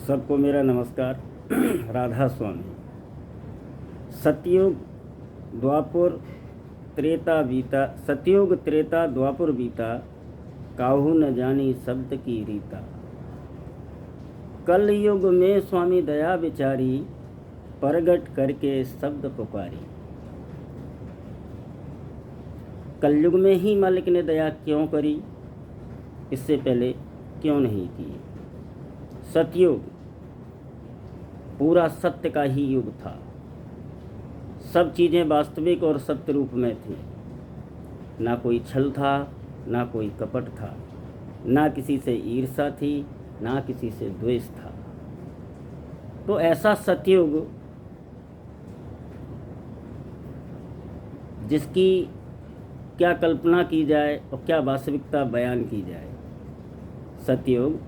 सबको मेरा नमस्कार। राधा स्वामी। सतयुग द्वापुर त्रेता बीता, सतयुग त्रेता द्वापुर बीता, काहू न जानी शब्द की रीता। कल युग में स्वामी दया विचारी, प्रगट करके शब्द पुकारी। कलयुग में ही मालिक ने दया क्यों करी, इससे पहले क्यों नहीं की। सतयुग पूरा सत्य का ही युग था। सब चीज़ें वास्तविक और सत्य रूप में थी। ना कोई छल था, ना कोई कपट था, ना किसी से ईर्ष्या थी, ना किसी से द्वेष था। तो ऐसा सतयुग जिसकी क्या कल्पना की जाए और क्या वास्तविकता बयान की जाए। सतयुग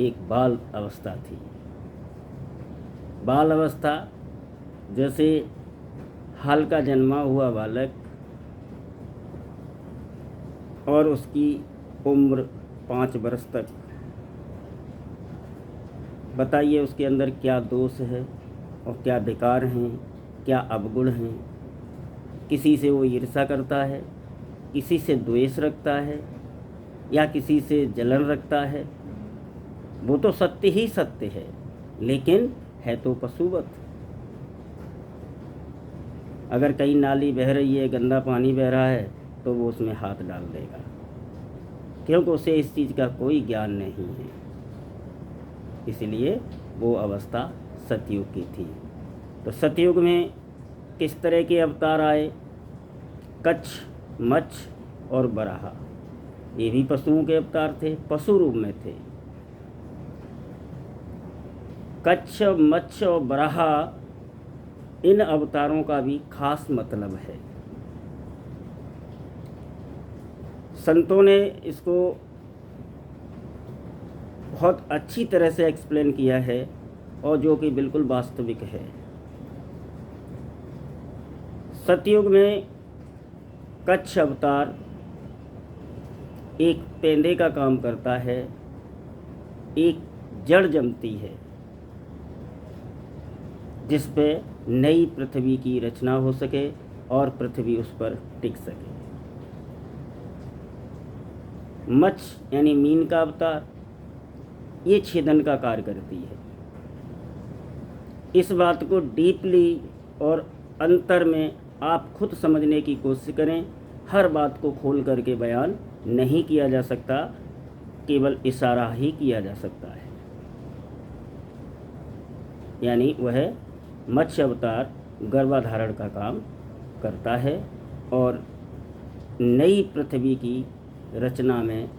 एक बाल अवस्था थी। बाल अवस्था जैसे हाल का जन्मा हुआ बालक और उसकी उम्र 5 वर्ष तक। बताइए उसके अंदर क्या दोष है और क्या विकार हैं, क्या अवगुण हैं। किसी से वो ईर्ष्या करता है, किसी से द्वेष रखता है, या किसी से जलन रखता है। वो तो सत्य ही सत्य है, लेकिन है तो पशुवत। अगर कहीं नाली बह रही है, गंदा पानी बह रहा है, तो वो उसमें हाथ डाल देगा, क्योंकि उसे इस चीज़ का कोई ज्ञान नहीं है। इसलिए वो अवस्था सतयुग की थी। तो सतयुग में किस तरह के अवतार आए। कच्छ, मच्छ और बराहा, ये भी पशुओं के अवतार थे, पशु रूप में थे। कच्छ, मच्छ और बराहा, इन अवतारों का भी खास मतलब है। संतों ने इसको बहुत अच्छी तरह से एक्सप्लेन किया है, और जो कि बिल्कुल वास्तविक है। सतयुग में कच्छ अवतार एक पेंदे का काम करता है। एक जड़ जमती है जिस पे नई पृथ्वी की रचना हो सके और पृथ्वी उस पर टिक सके। मत्स्य यानी मीन का अवतार, ये छेदन का कार्य करती है। इस बात को डीपली और अंतर में आप खुद समझने की कोशिश करें। हर बात को खोल करके बयान नहीं किया जा सकता, केवल इशारा ही किया जा सकता है। यानी वह मत्स्य अवतार गर्भाधारण का काम करता है और नई पृथ्वी की रचना में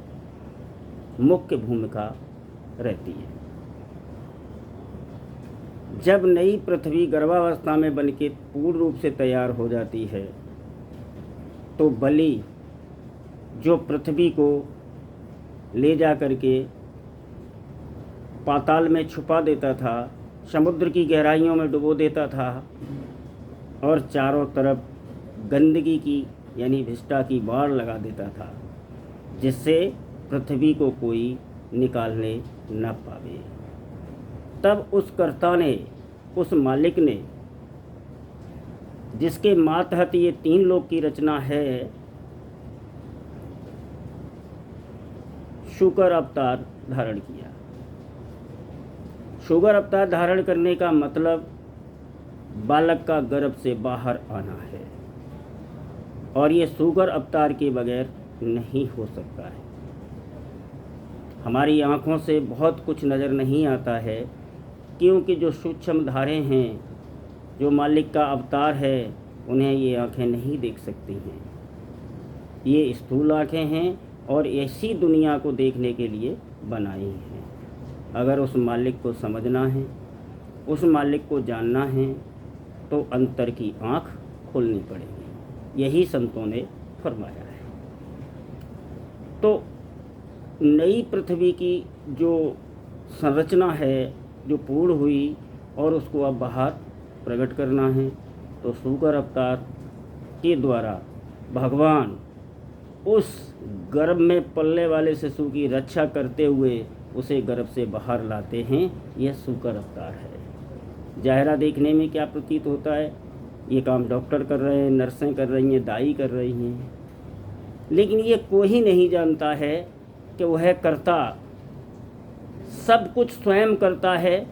मुख्य भूमिका रहती है। जब नई पृथ्वी गर्भावस्था में बनके पूर्ण रूप से तैयार हो जाती है, तो बलि जो पृथ्वी को ले जा करके पाताल में छुपा देता था, समुद्र की गहराइयों में डुबो देता था, और चारों तरफ गंदगी की यानी विष्ठा की बाढ़ लगा देता था, जिससे पृथ्वी को कोई निकालने न पावे। तब उस कर्ता ने, उस मालिक ने, जिसके मातहत ये 3 लोक की रचना है, शुकर अवतार धारण किया। शुगर अवतार धारण करने का मतलब बालक का गर्भ से बाहर आना है, और ये शुगर अवतार के बगैर नहीं हो सकता है। हमारी आँखों से बहुत कुछ नज़र नहीं आता है, क्योंकि जो सूक्ष्म धारे हैं, जो मालिक का अवतार है, उन्हें ये आँखें नहीं देख सकती हैं। ये स्थूल आँखें हैं और ऐसी दुनिया को देखने के लिए बनाई हैं। अगर उस मालिक को समझना है, उस मालिक को जानना है, तो अंतर की आँख खोलनी पड़ेगी। यही संतों ने फरमाया है। तो नई पृथ्वी की जो संरचना है, जो पूर्ण हुई, और उसको अब बाहर प्रकट करना है, तो शुकर अवतार के द्वारा भगवान उस गर्भ में पलने वाले शिशु की रक्षा करते हुए उसे गर्भ से बाहर लाते हैं। यह शुकर अवतार है। ज़ाहिरा देखने में क्या प्रतीत होता है, ये काम डॉक्टर कर रहे हैं, नर्सें कर रही हैं, दाई कर रही हैं, लेकिन ये कोई नहीं जानता है कि वह करता सब कुछ स्वयं करता है,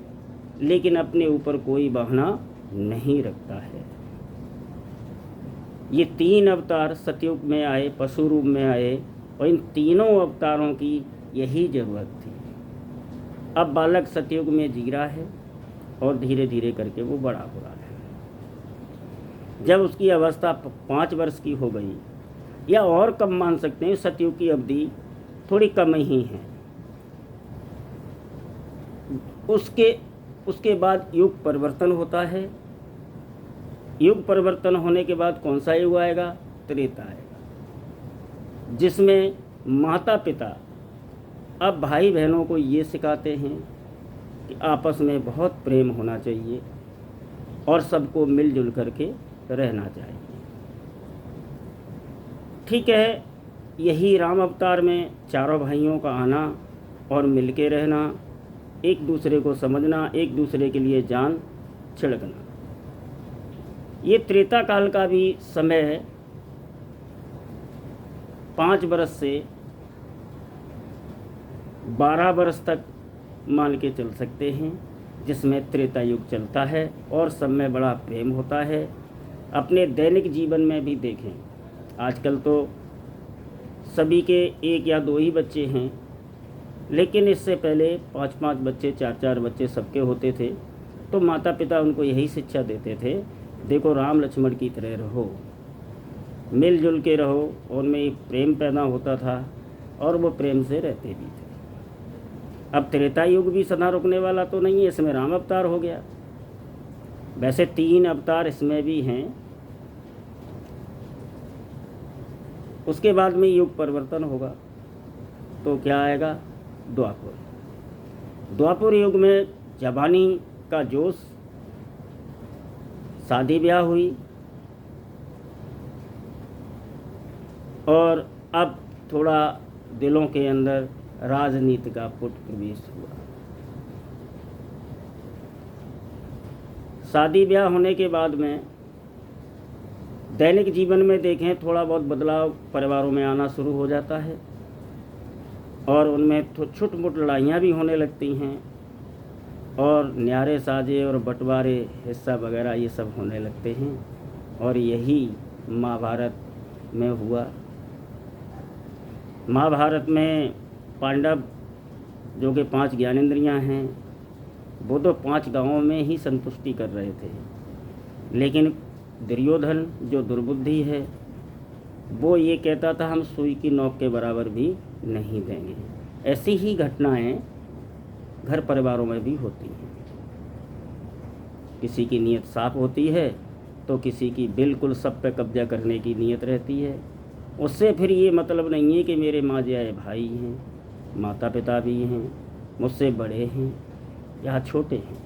लेकिन अपने ऊपर कोई बहाना नहीं रखता है। ये 3 अवतार सतयुग में आए, पशु रूप में आए, और इन तीनों अवतारों की यही ज़रूरत थी। अब बालक सतयुग में जी रहा है और धीरे धीरे करके वो बड़ा हो रहा है। जब उसकी अवस्था 5 वर्ष की हो गई, या और कम मान सकते हैं, सतयुग की अवधि थोड़ी कम ही है, उसके बाद युग परिवर्तन होता है। युग परिवर्तन होने के बाद कौन सा युग आएगा? त्रेता आएगा, जिसमें माता पिता अब भाई बहनों को ये सिखाते हैं कि आपस में बहुत प्रेम होना चाहिए और सबको मिलजुल करके रहना चाहिए। ठीक है, यही राम अवतार में चारों भाइयों का आना और मिलके रहना, एक दूसरे को समझना, एक दूसरे के लिए जान छिड़कना। ये त्रेता काल का भी समय 5 वर्ष से 12 वर्ष तक मान के चल सकते हैं, जिसमें त्रेता युग चलता है और सब में बड़ा प्रेम होता है। अपने दैनिक जीवन में भी देखें, आजकल तो सभी के 1 या 2 ही बच्चे हैं, लेकिन इससे पहले 5-5 बच्चे, 4-4 बच्चे सबके होते थे। तो माता पिता उनको यही शिक्षा देते थे, देखो राम लक्ष्मण की तरह रहो, मिलजुल के रहो, उनमें एक प्रेम पैदा होता था और वो प्रेम से रहते भी थे। अब त्रेता युग भी सदा रुकने वाला तो नहीं है, इसमें राम अवतार हो गया। वैसे 3 अवतार इसमें भी हैं। उसके बाद में युग परिवर्तन होगा तो क्या आएगा? द्वापर। द्वापर युग में जवानी का जोश, शादी ब्याह हुई, और अब थोड़ा दिलों के अंदर राजनीति का पुट प्रवेश हुआ। शादी ब्याह होने के बाद में दैनिक जीवन में देखें, थोड़ा बहुत बदलाव परिवारों में आना शुरू हो जाता है और उनमें छोट मोट लड़ाइयाँ भी होने लगती हैं, और न्यारे साजे और बंटवारे हिस्सा वगैरह ये सब होने लगते हैं। और यही महाभारत में हुआ। महाभारत में पांडव जो कि 5 ज्ञानेंद्रियाँ हैं, वो तो 5 गांवों में ही संतुष्टि कर रहे थे, लेकिन दुर्योधन जो दुर्बुद्धि है, वो ये कहता था हम सुई की नोक के बराबर भी नहीं देंगे। ऐसी ही घटनाएं घर परिवारों में भी होती हैं। किसी की नीयत साफ होती है तो किसी की बिल्कुल सब पे कब्जा करने की नीयत रहती है। उससे फिर ये मतलब नहीं है कि मेरे माँझे भाई हैं, माता पिता भी हैं, मुझसे बड़े हैं या छोटे हैं,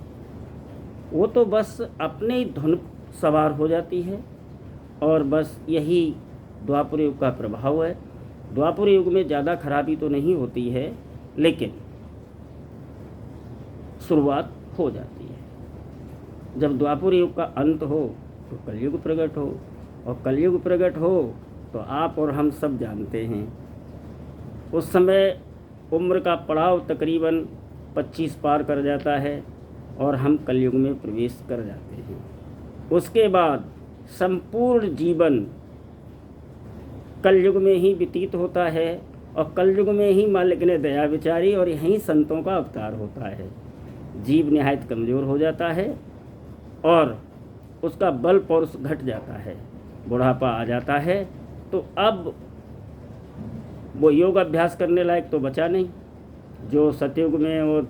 वो तो बस अपने ही धुन सवार हो जाती है। और बस यही द्वापर युग का प्रभाव है। द्वापर युग में ज़्यादा खराबी तो नहीं होती है, लेकिन शुरुआत हो जाती है। जब द्वापर युग का अंत हो तो कलयुग प्रकट हो, और कलयुग प्रकट हो तो आप और हम सब जानते हैं उस समय उम्र का पड़ाव तकरीबन 25 पार कर जाता है और हम कलयुग में प्रवेश कर जाते हैं। उसके बाद संपूर्ण जीवन कलयुग में ही व्यतीत होता है, और कलयुग में ही मालिक ने दया विचारी और यहीं संतों का अवतार होता है। जीव निहायत कमज़ोर हो जाता है और उसका बल पौरुष घट जाता है, बुढ़ापा आ जाता है, तो अब वो योग अभ्यास करने लायक तो बचा नहीं। जो सतयुग में और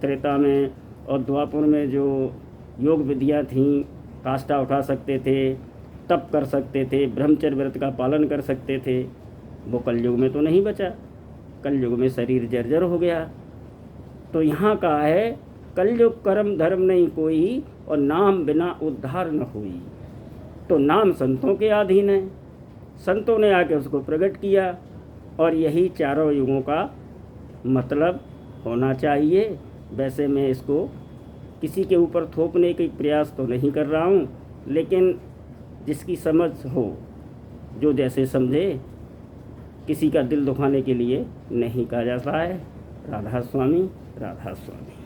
त्रेता में और द्वापर में जो योग विधियाँ थीं, काष्ठा उठा सकते थे, तप कर सकते थे, ब्रह्मचर्य व्रत का पालन कर सकते थे, वो कलयुग में तो नहीं बचा। कलयुग में शरीर जर्जर हो गया। तो यहाँ का है, कलयुग कर्म धर्म नहीं कोई, और नाम बिना उद्धार न हुई। तो नाम संतों के अधीन है, संतों ने आके उसको प्रकट किया, और यही चारों युगों का मतलब होना चाहिए। वैसे मैं इसको किसी के ऊपर थोपने के प्रयास तो नहीं कर रहा हूँ, लेकिन जिसकी समझ हो, जो जैसे समझे, किसी का दिल दुखाने के लिए नहीं कहा जाता है। राधा स्वामी, राधा स्वामी।